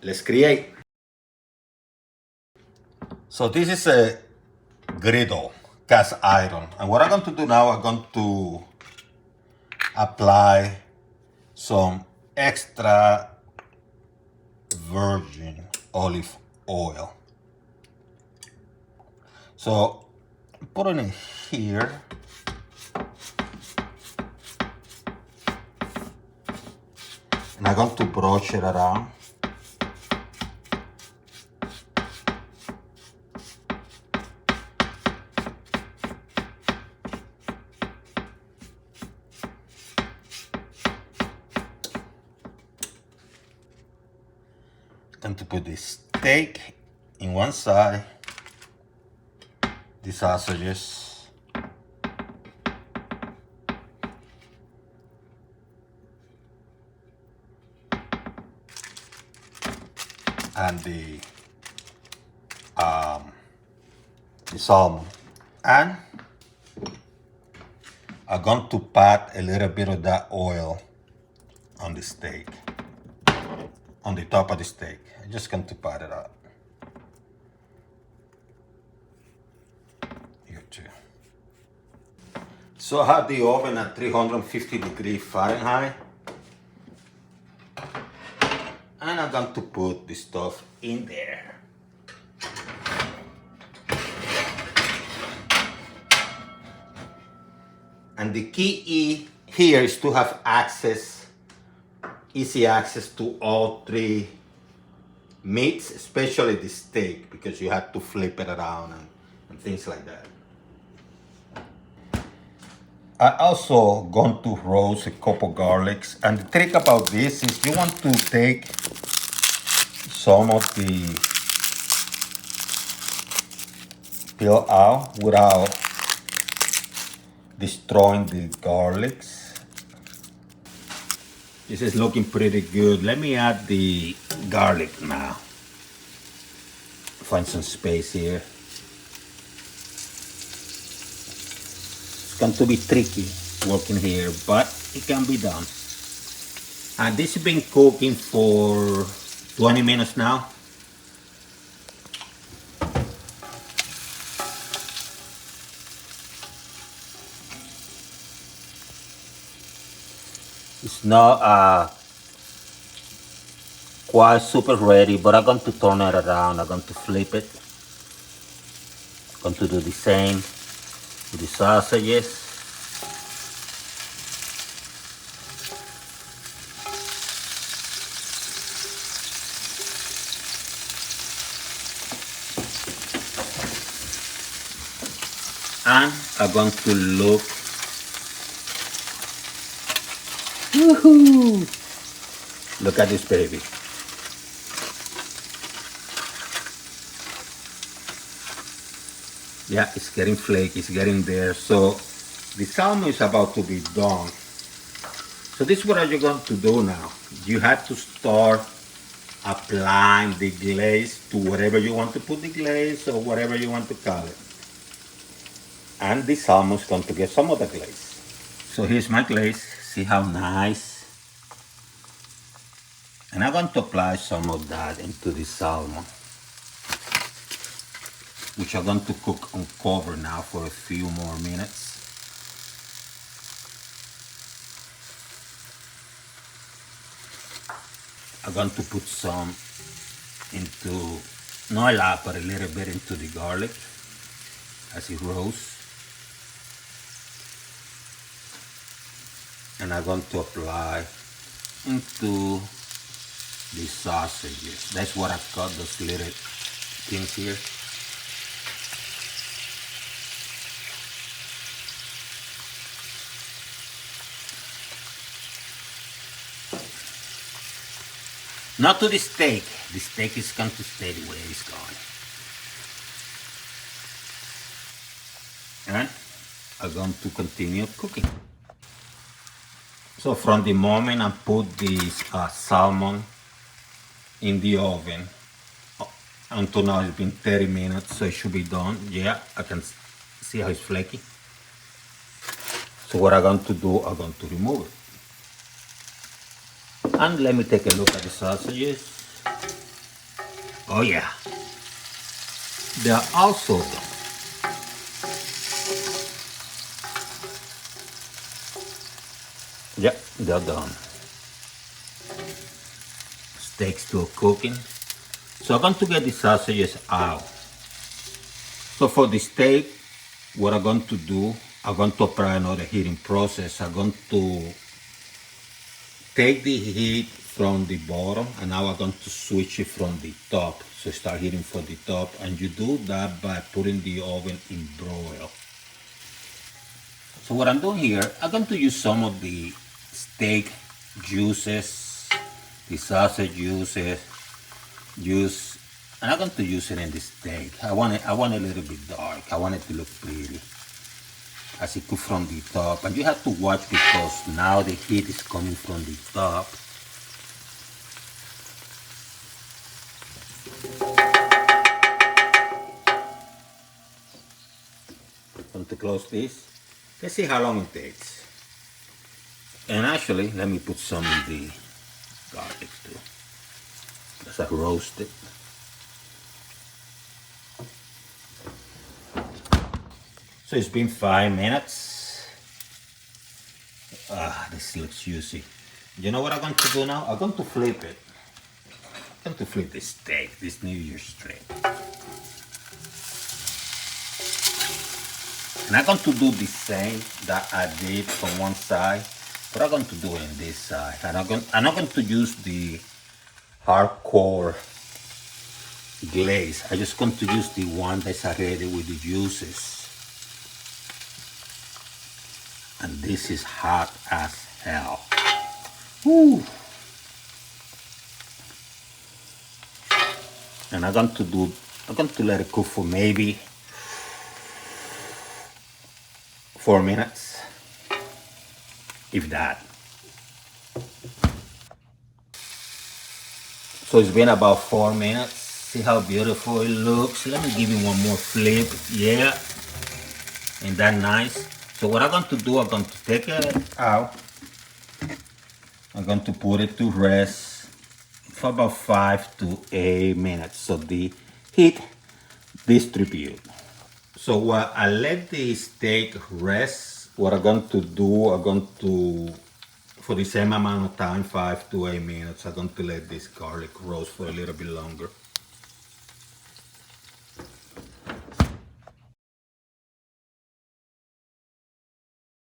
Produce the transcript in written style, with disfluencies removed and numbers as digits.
let's create. So this is a griddle, cast iron. And what I'm going to do now, I'm going to apply some extra virgin olive oil. So put it in here. And I'm going to brush it around. Going to put the steak in one side, the sausages, and the salmon, and I'm going to pat a little bit of that oil on the steak, on the top of the steak. I'm just going to pat it out. Here too. So I have the oven at 350 degrees Fahrenheit. And I'm going to put the stuff in there. And the key here is to have access, easy access to all three meats, especially the steak, because you have to flip it around and things like that. I also going to roast a couple garlics, and the trick about this is you want to take some of the peel out without destroying the garlics. This is looking pretty good. Let me add the garlic now. Find some space here. It's going to be tricky working here, but it can be done. And this has been cooking for 20 minutes now. It's not quite super ready, but I'm going to turn it around. I'm going to flip it. I'm going to do the same with the sausages. And I'm going to look. Woohoo! Look at this baby. Yeah, it's getting flaky, it's getting there. So the salmon is about to be done. So this is what you're going to do now. You have to start applying the glaze to whatever you want to put the glaze or whatever you want to call it. And the salmon is going to get some of the glaze. So here's my glaze. See how nice. And I'm going to apply some of that into the salmon, which I'm going to cook on cover now for a few more minutes. I'm going to put some into, not a lot, but a little bit into the garlic as it roasts. And I'm going to apply into the sausages. That's what I cut, those little things here. Not to the steak. The steak is going to stay the way it's going. And I'm going to continue cooking. So from the moment I put this salmon in the oven until now it's been 30 minutes, so it should be done. Yeah, I can see how it's flaky. So what I'm going to do, I'm going to remove it. And let me take a look at the sausages. Oh yeah, they are also done. Yep, they're done. Steak still cooking. So I'm going to get the sausages out. So for the steak, what I'm going to do, I'm going to apply another heating process. I'm going to take the heat from the bottom and now I'm going to switch it from the top. So start heating from the top, and you do that by putting the oven in broil. So what I'm doing here, I'm going to use some of the steak juices, the sausage juice, and I'm going to use it in the steak. I want it a little bit dark. I want it to look pretty as it cooks from the top. And you have to watch because now the heat is coming from the top. I'm going to close this. Let's see how long it takes. And actually, let me put some in the garlic too. As I roast it. So it's been 5 minutes. This looks juicy. You know what I'm going to do now? I'm going to flip it. I'm going to flip this steak, this New Year's steak. And I'm going to do the same that I did from one side, but I'm going to do it on this side. And I'm not going to use the hardcore glaze. I'm just going to use the one that's already with the juices. And this is hot as hell. Woo. And I'm going to let it cook for maybe 4 minutes, if that. So it's been about 4 minutes. See how beautiful it looks. Let me give you one more flip. Yeah, ain't that nice? So what I'm going to do, I'm going to take it out. I'm going to put it to rest for about 5 to 8 minutes so the heat distribute. So while I let the steak rest, what I'm going to do, for the same amount of time, 5 to 8 minutes, I'm going to let this garlic roast for a little bit longer.